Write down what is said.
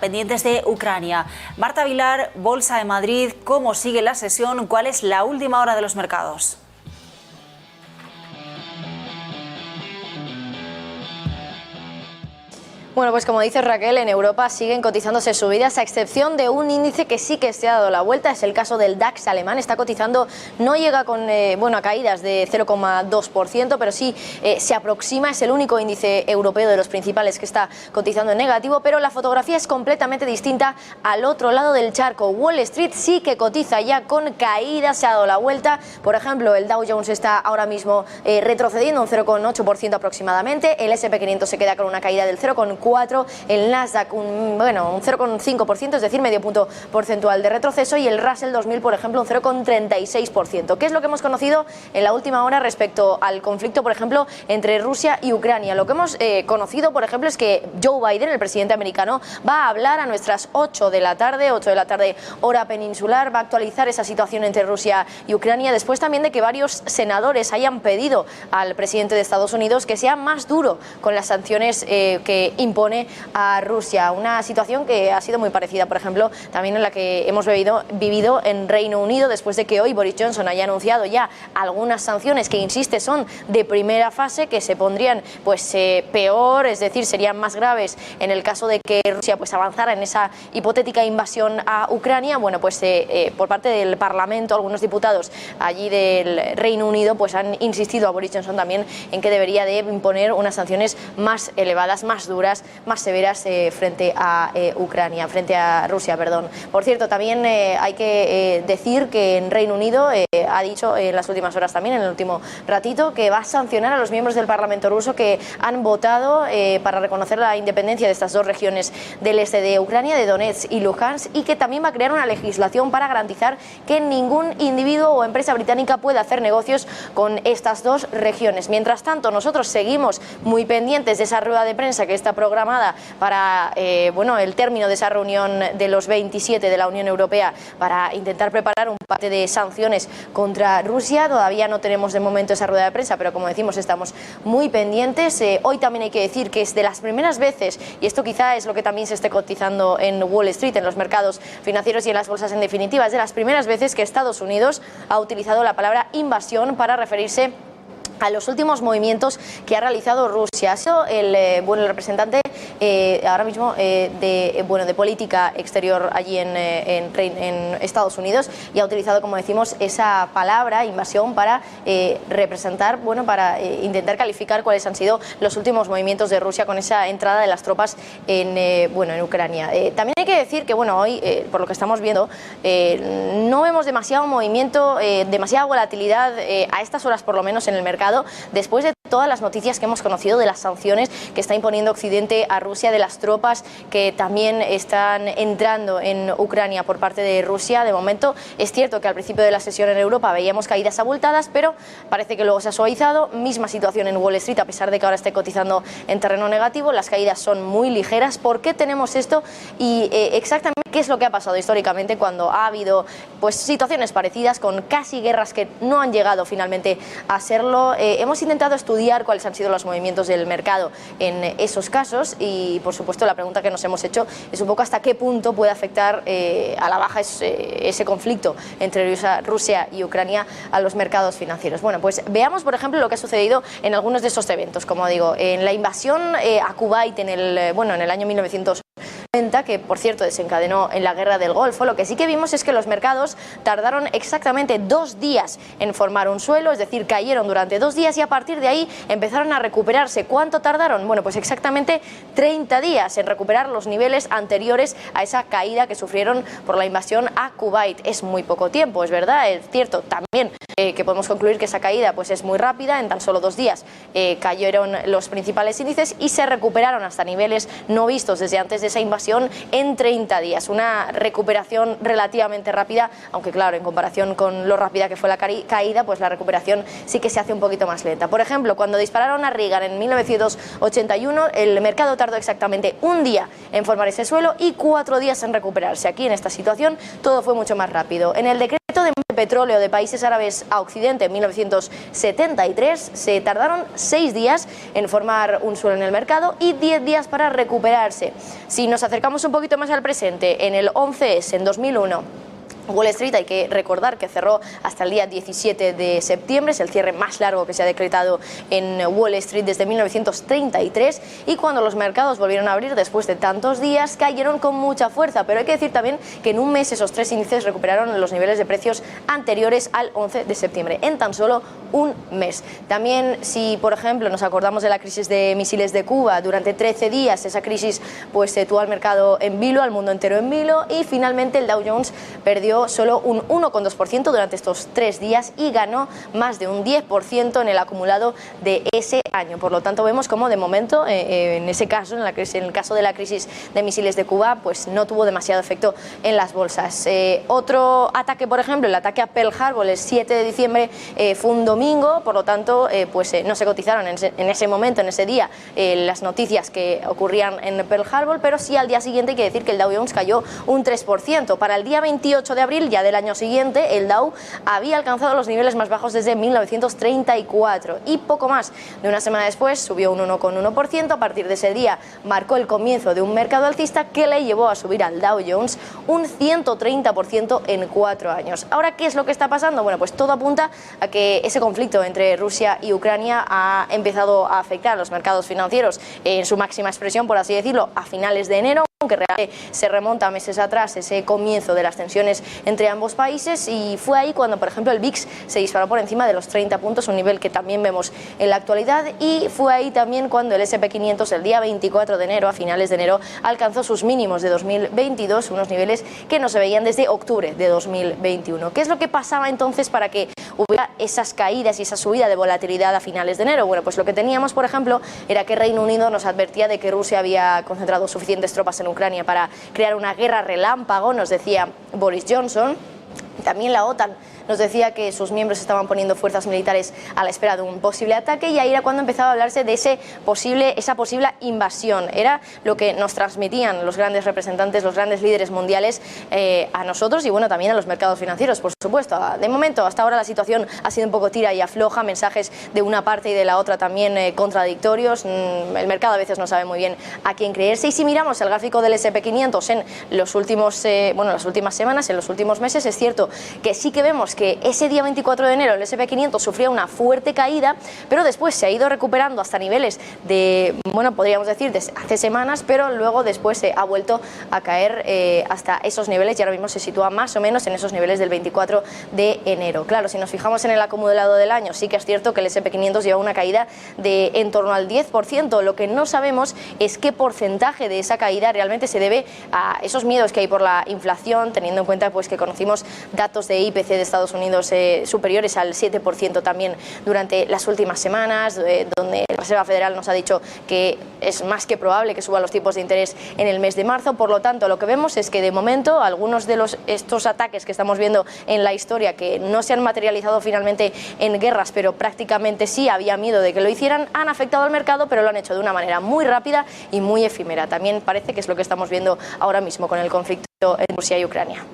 Pendientes de Ucrania. Marta Vilar, Bolsa de Madrid, ¿cómo sigue la sesión? ¿Cuál es la última hora de los mercados? Bueno, pues como dice Raquel, en Europa siguen cotizándose subidas, a excepción de un índice que sí que se ha dado la vuelta, es el caso del DAX alemán. Está cotizando, no llega con a caídas de 0,2%, pero sí se aproxima, es el único índice europeo de los principales que está cotizando en negativo, pero la fotografía es completamente distinta al otro lado del charco. Wall Street sí que cotiza ya con caídas, se ha dado la vuelta. Por ejemplo, el Dow Jones está ahora mismo retrocediendo un 0,8% aproximadamente, el S&P 500 se queda con una caída del 0,4%, el Nasdaq un 0,5%, es decir, medio punto porcentual de retroceso, y el Russell 2000, por ejemplo, un 0,36%. ¿Qué es lo que hemos conocido en la última hora respecto al conflicto, por ejemplo, entre Rusia y Ucrania? Lo que hemos conocido, por ejemplo, es que Joe Biden, el presidente americano, va a hablar a nuestras 8 de la tarde hora peninsular, va a actualizar esa situación entre Rusia y Ucrania, después también de que varios senadores hayan pedido al presidente de Estados Unidos que sea más duro con las sanciones que impone a Rusia. Una situación que ha sido muy parecida, por ejemplo, también en la que hemos vivido en Reino Unido, después de que hoy Boris Johnson haya anunciado ya algunas sanciones que, insiste, son de primera fase, que se pondrían peor, es decir, serían más graves en el caso de que Rusia avanzara en esa hipotética invasión a Ucrania. Bueno, por parte del Parlamento, algunos diputados allí del Reino Unido han insistido a Boris Johnson también en que debería de imponer unas sanciones más elevadas, más duras, más severas frente a Rusia, perdón. Por cierto, también hay que decir que en Reino Unido ha dicho en las últimas horas, también en el último ratito, que va a sancionar a los miembros del Parlamento ruso que han votado para reconocer la independencia de estas dos regiones del este de Ucrania, de Donetsk y Luhansk, y que también va a crear una legislación para garantizar que ningún individuo o empresa británica pueda hacer negocios con estas dos regiones. Mientras tanto, nosotros seguimos muy pendientes de esa rueda de prensa que está programada para el término de esa reunión de los 27 de la Unión Europea para intentar preparar un paquete de sanciones contra Rusia. Todavía no tenemos de momento esa rueda de prensa, pero como decimos, estamos muy pendientes. Hoy también hay que decir que es de las primeras veces, y esto quizá es lo que también se esté cotizando en Wall Street, en los mercados financieros y en las bolsas en definitiva, es de las primeras veces que Estados Unidos ha utilizado la palabra invasión para referirse a los últimos movimientos que ha realizado Rusia. Ha sido el representante ahora mismo de política exterior allí en Estados Unidos, y ha utilizado, como decimos, esa palabra invasión para representar, para intentar calificar cuáles han sido los últimos movimientos de Rusia con esa entrada de las tropas en Ucrania. También hay que decir que hoy, por lo que estamos viendo, no vemos demasiado movimiento, demasiada volatilidad a estas horas, por lo menos en el mercado, después de todas las noticias que hemos conocido de las sanciones que está imponiendo Occidente a Rusia, de las tropas que también están entrando en Ucrania por parte de Rusia. De momento es cierto que al principio de la sesión en Europa veíamos caídas abultadas, pero parece que luego se ha suavizado. Misma situación en Wall Street, a pesar de que ahora esté cotizando en terreno negativo, las caídas son muy ligeras. ¿Por qué tenemos esto? Y exactamente qué es lo que ha pasado históricamente cuando ha habido situaciones parecidas, con casi guerras que no han llegado finalmente a serlo. Hemos intentado estudiar cuáles han sido los movimientos del mercado en esos casos, y por supuesto la pregunta que nos hemos hecho es un poco hasta qué punto puede afectar a la baja ese conflicto entre Rusia y Ucrania a los mercados financieros. Bueno, pues veamos, por ejemplo, lo que ha sucedido en algunos de estos eventos. Como digo, en la invasión a Kuwait en el año 1990, que por cierto desencadenó en la guerra del Golfo, lo que sí que vimos es que los mercados tardaron exactamente 2 días en formar un suelo, es decir, cayeron durante 2 días, y a partir de ahí empezaron a recuperarse. ¿Cuánto tardaron? Bueno, pues exactamente 30 días en recuperar los niveles anteriores a esa caída que sufrieron por la invasión a Kuwait. Es muy poco tiempo, es verdad, es cierto también que podemos concluir que esa caída es muy rápida. En tan solo 2 días cayeron los principales índices y se recuperaron hasta niveles no vistos desde antes de esa invasión en 30 días. Una recuperación relativamente rápida, aunque claro, en comparación con lo rápida que fue la caída, la recuperación sí que se hace un poquito más lenta. Por ejemplo, cuando dispararon a Reagan en 1981, el mercado tardó exactamente 1 día en formar ese suelo y 4 días en recuperarse. Aquí, en esta situación, todo fue mucho más rápido. En el decreto de petróleo de países árabes a Occidente en 1973, se tardaron 6 días en formar un suelo en el mercado y 10 días para recuperarse. Si nos acercamos un poquito más al presente, en el 11S, en 2001, Wall Street, hay que recordar que cerró hasta el día 17 de septiembre, es el cierre más largo que se ha decretado en Wall Street desde 1933, y cuando los mercados volvieron a abrir después de tantos días, cayeron con mucha fuerza, pero hay que decir también que en un mes esos tres índices recuperaron los niveles de precios anteriores al 11 de septiembre, en tan solo un mes. También, si por ejemplo nos acordamos de la crisis de misiles de Cuba, durante 13 días esa crisis pues tuvo al mercado en vilo, al mundo entero en vilo, y finalmente el Dow Jones perdió solo un 1,2% durante estos 3 días y ganó más de un 10% en el acumulado de ese año. Por lo tanto, vemos como de momento, en ese caso, en el caso de la crisis de misiles de Cuba, pues no tuvo demasiado efecto en las bolsas. Otro ataque, por ejemplo, el ataque a Pearl Harbor el 7 de diciembre fue un domingo, por lo tanto, no se cotizaron en ese momento, en ese día, las noticias que ocurrían en Pearl Harbor, pero sí al día siguiente hay que decir que el Dow Jones cayó un 3%. Para el día 28 de abril, ya del año siguiente, el Dow había alcanzado los niveles más bajos desde 1934 y poco más de una semana después subió un 1,1%. A partir de ese día marcó el comienzo de un mercado alcista que le llevó a subir al Dow Jones un 130% en 4 años. Ahora, ¿qué es lo que está pasando? Bueno, pues todo apunta a que ese conflicto entre Rusia y Ucrania ha empezado a afectar a los mercados financieros en su máxima expresión, por así decirlo, a finales de enero, que realmente se remonta a meses atrás ese comienzo de las tensiones entre ambos países, y fue ahí cuando, por ejemplo, el VIX se disparó por encima de los 30 puntos, un nivel que también vemos en la actualidad, y fue ahí también cuando el S&P 500 el día 24 de enero, a finales de enero, alcanzó sus mínimos de 2022, unos niveles que no se veían desde octubre de 2021. ¿Qué es lo que pasaba entonces para que hubiera esas caídas y esa subida de volatilidad a finales de enero? Bueno, pues lo que teníamos, por ejemplo, era que Reino Unido nos advertía de que Rusia había concentrado suficientes tropas en Ucrania para crear una guerra relámpago, nos decía Boris Johnson. También la OTAN nos decía que sus miembros estaban poniendo fuerzas militares a la espera de un posible ataque, y ahí era cuando empezaba a hablarse de esa posible invasión. Era lo que nos transmitían los grandes representantes, los grandes líderes mundiales a nosotros y bueno, también a los mercados financieros, por supuesto. De momento, hasta ahora la situación ha sido un poco tira y afloja, mensajes de una parte y de la otra también contradictorios. El mercado a veces no sabe muy bien a quién creerse, y si miramos el gráfico del S&P 500 en las últimas semanas, en los últimos meses, es cierto que sí que vemos que ese día 24 de enero el S&P 500 sufría una fuerte caída, pero después se ha ido recuperando hasta niveles de, podríamos decir, de hace semanas, pero luego después se ha vuelto a caer hasta esos niveles, y ahora mismo se sitúa más o menos en esos niveles del 24 de enero. Claro, si nos fijamos en el acumulado del año, sí que es cierto que el S&P 500 lleva una caída de en torno al 10%. Lo que no sabemos es qué porcentaje de esa caída realmente se debe a esos miedos que hay por la inflación, teniendo en cuenta pues que conocimos datos de IPC de Estados Unidos superiores al 7% también durante las últimas semanas, donde la Reserva Federal nos ha dicho que es más que probable que suba los tipos de interés en el mes de marzo. Por lo tanto, lo que vemos es que de momento algunos de estos ataques que estamos viendo en la historia, que no se han materializado finalmente en guerras, pero prácticamente sí había miedo de que lo hicieran, han afectado al mercado, pero lo han hecho de una manera muy rápida y muy efímera. También parece que es lo que estamos viendo ahora mismo con el conflicto en Rusia y Ucrania.